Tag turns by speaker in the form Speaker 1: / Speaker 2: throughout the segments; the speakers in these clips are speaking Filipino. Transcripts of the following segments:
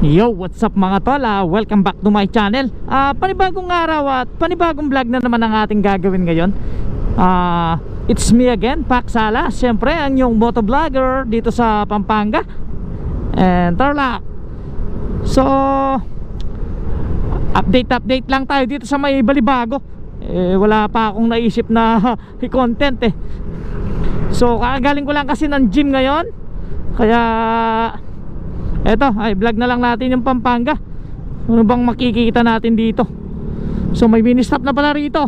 Speaker 1: Yo, what's up mga tol? Welcome back to my channel. Panibagong araw at panibagong vlog na naman ang ating gagawin ngayon. It's me again, Pac Sala. Siyempre, ang yung motovlogger dito sa Pampanga and Tarlac. So, update lang tayo dito sa may Balibago. Wala pa akong naisip na content eh. So, kakagaling ko lang kasi ng gym ngayon. Kaya eto, vlog na lang natin yung Pampanga. Ano bang makikita natin dito? So may mini stop na pala rito.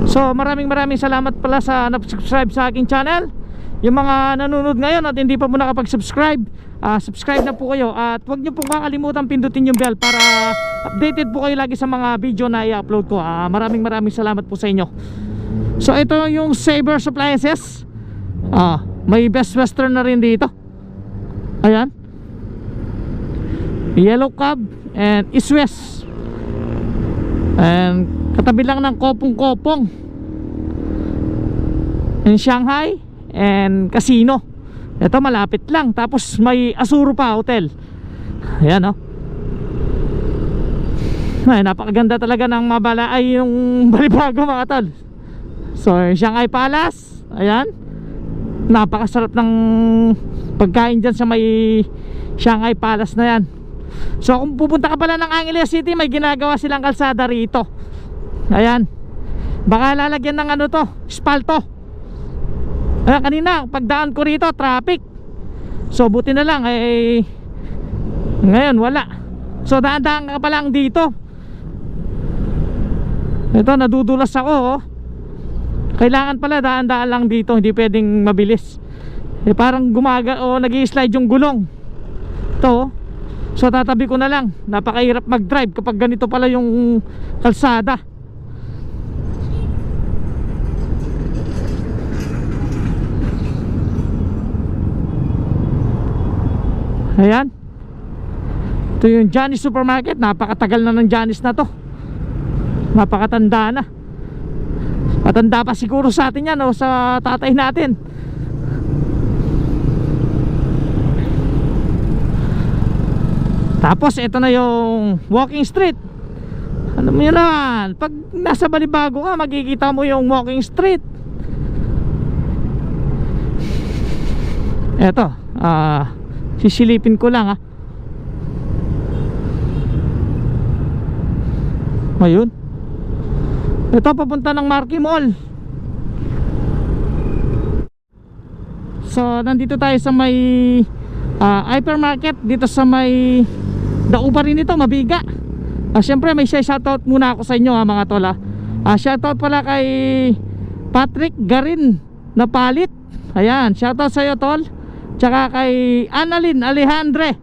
Speaker 1: So maraming salamat pala sa nag-subscribe sa aking channel. Yung mga nanonood ngayon at hindi pa po nakapag-subscribe, subscribe na po kayo. At huwag nyo pong kakalimutan pindutin yung bell para updated po kayo lagi sa mga video na i-upload ko. Maraming salamat po sa inyo. So ito yung Sabers Appliances. May Best Western na rin dito. Ayan, Yellow Cab and East West. And katabi lang ng Kopong in Shanghai and Casino. Ito malapit lang. Tapos may Asuro pa hotel. Ayan o. Napakaganda talaga ng mabala ay yung Balibago mga tol. So Shanghai Palace. Ayan, napakasarap ng pagkain dyan sa may Shanghai Palace na yan. So kung pupunta ka pala ng Angeles City, may ginagawa silang kalsada rito. Ayan, baka lalagyan ng ano to, espalto. Kanina pagdaan ko rito traffic. So buti na lang ngayon wala. So daan-daan ka pa lang dito. Ito, nadudulas ako Kailangan pala daan-daan lang dito, hindi pwedeng mabilis. Parang nag-i-slide yung gulong. Ito So tatabi ko na lang. Napakahirap mag-drive kapag ganito pala yung kalsada. Ayan, ito yung Johnny's Supermarket. Napakatagal na ng Johnny's na to. Napakatanda na. Matanda pa siguro sa atin yan sa tatay natin. Tapos ito na yung walking street. Ano mo yun naman, pag nasa Balibago ka, makikita mo yung walking street. Ito, sisilipin ko lang Ayun, ito papunta ng Marquee Mall. So nandito tayo sa may hypermarket dito sa may dao pa rin ito, Mabiga. Siyempre may shoutout muna ako sa inyo mga tola. Shoutout pala kay Patrick Garin na palit. Ayan, shoutout sa iyo tol. Tsaka kay Annalyn Alejandre.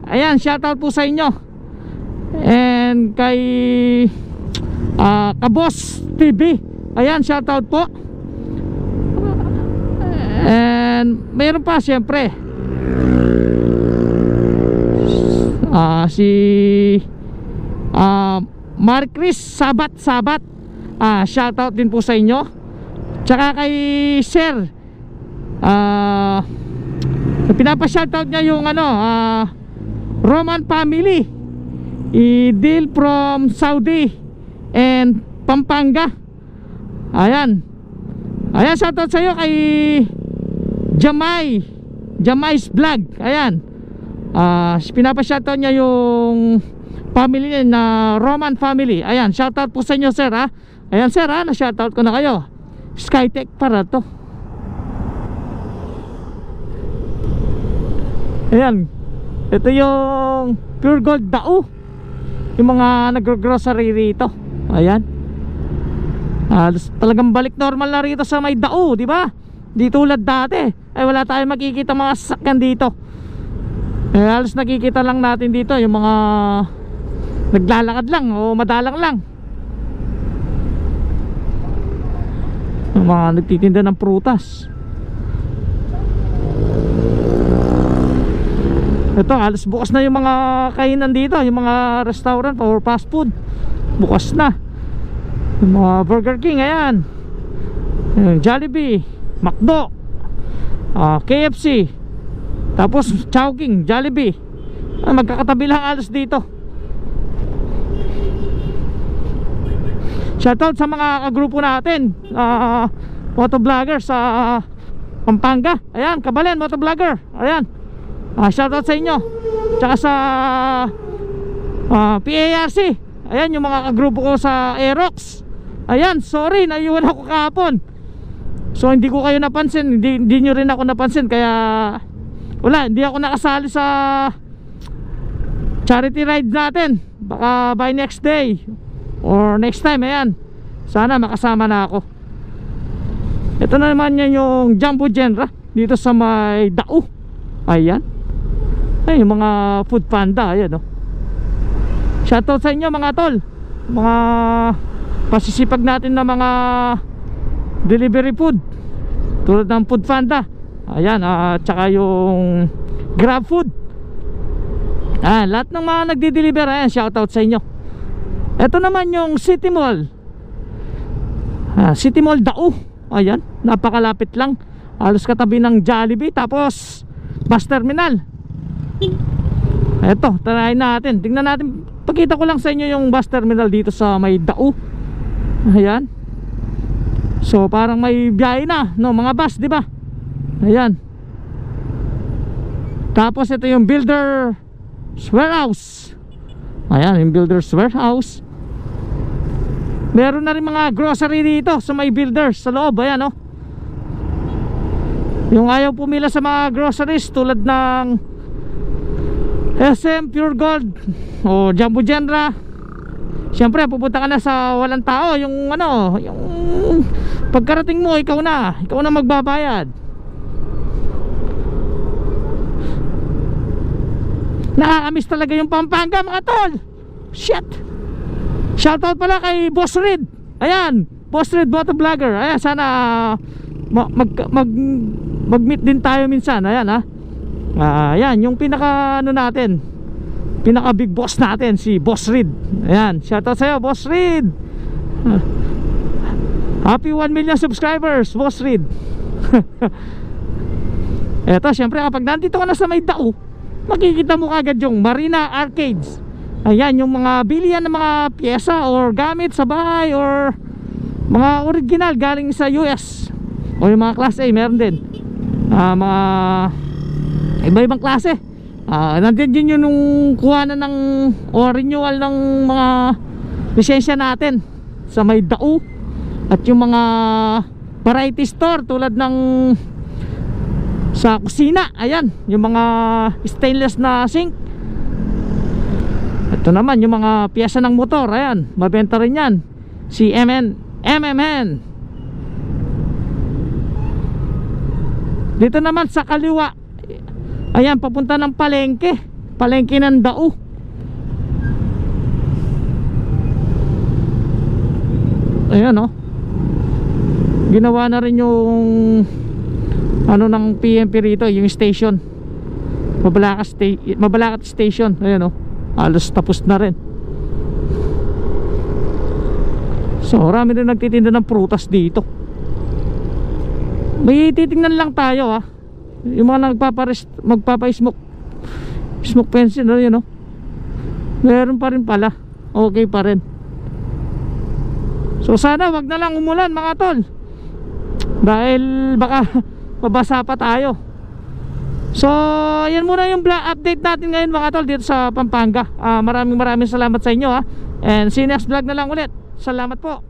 Speaker 1: Ayan, shoutout po sa inyo. And kay Kabos TV. Ayan, shoutout po. And mayroon pa siyempre si Marcris Sabat. Shoutout din po sa inyo. Tsaka kay Sir pinapa-shoutout niya yung Roman family Idil from Saudi and Pampanga. Ayan, shoutout sa iyo kay Jamai's Vlog. Ayan, pinapa-shoutout niya yung family niya na Roman family. Ayan, shoutout po sa inyo sir Ayan sir na-shoutout ko na kayo. Skytech para to. Ayan, ito yung Pure Gold Dao, yung mga nagro-grocery rito. Ayan, talagang balik normal na rito sa may Dao, di ba? Di tulad dati, wala tayong makikita mga sasakyan dito. Halos nakikita lang natin dito yung mga naglalakad lang o madalang lang, yung mga nagtitinda ng prutas. Ito, halos bukas na yung mga kainan dito, yung mga restaurant or fast food. Bukas na. Yung mga Burger King, ayan. Jollibee, McDo, KFC, tapos Chowking, Jollibee, magkakatabi lang alos dito. Shoutout sa mga kagrupo natin, motovlogger sa Pampanga. Ayan, Kabalen motovlogger. Ayan, shoutout sa inyo. Tsaka sa PARC. Ayan, yung mga kagrupo ko sa Aerox. Ayan, sorry, naiwan ako kahapon. So hindi ko kayo napansin, hindi nyo rin ako napansin. Kaya wala, hindi ako nakasali sa charity ride natin. Baka by next day or next time, ayan, sana makasama na ako. Ito na naman yan yung Jumbo Jenra dito sa may Dao. Ayan, ay, yung mga food panda. Ayan, oh. Shoutout sa inyo mga tol, mga pasisipag natin na mga delivery food tulad ng food panda. Ayan, tsaka yung Grab food. Lahat ng mga nagdi-deliver, ayan, shoutout sa inyo. Ito naman yung City Mall, City Mall Dao. Ayan, napakalapit lang, halos katabi ng Jollibee, tapos bus terminal. Eto, try natin, tingnan natin. Pakita ko lang sa inyo yung bus terminal dito sa may Dao. Ayan, so parang may biyahe na, no, mga bus, di ba? Ayan, tapos ito yung Builder's Warehouse. Ayan, yung Builder's Warehouse. Meron na rin mga grocery dito sa may Builders sa loob. Ayan, oh. Yung ayaw pumila sa mga groceries tulad ng SM, Pure Gold o Jumbo Jenra, siyempre pupunta ka na sa walang tao. Yung ano, yung pagkarating mo, ikaw na magbabayad. Nakakamiss talaga yung Pampanga mga tol. Shit. Shoutout pala kay Boss Red. Ayan, Boss Red motovlogger. Ayan, sana mag-meet din tayo minsan. Ayan, ayan, yung pinaka ano natin, pinaka big boss natin, si Boss Red. Ayan, shoutout sa'yo Boss Red. Happy 1 million subscribers, Boss Red. Eto, syempre kapag nandito ka na sa may Dao, makikita mo kagad yung Marina Arcades. Ayan, yung mga bilihan ng mga pyesa or gamit sa bahay or mga original galing sa US o yung mga class A, meron din mga iba-ibang klase. Nandiyan din yun nung kuha na ng o renewal ng mga lisensya natin sa may Dao. At yung mga variety store tulad ng sa kusina, ayan, yung mga stainless na sink. Ito naman yung mga piyesa ng motor, ayan, mabenta rin yan, si MMN. Dito naman sa kaliwa, ayan, papunta ng palengke ng Dao. Ayan, oh, ginawa na rin yung ano ng PMP rito, yung station, Mabalacat Station. Ayan, oh, halos tapos na rin. So marami rin nagtitinda ng prutas dito. May titingnan lang tayo, yung mga magpapa-smoke pencil, yun, meron pa rin pala, okay pa rin. So sana wag na lang umulan mga tol, dahil baka mabasa pa tayo. So yan muna yung update natin ngayon mga tol dito sa Pampanga. Maraming salamat sa inyo, and see you next vlog na lang ulit. Salamat po.